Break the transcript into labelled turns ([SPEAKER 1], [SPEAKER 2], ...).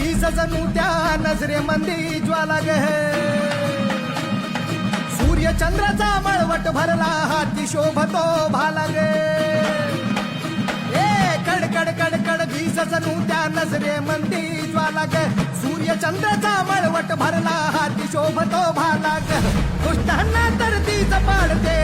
[SPEAKER 1] वीज जणू त्या नजरे मंदी ज्वाला ग सूर्य चंद्राचा मळवट भरला हाती शोभतो भाला ग कड कड कड कड वीज जणू त्या नजरे मंदी ज्वाला ग सूर्य चंद्राचा मळवट भरला हाती शोभतो भाला ग दुष्टांना तर तीच पाडते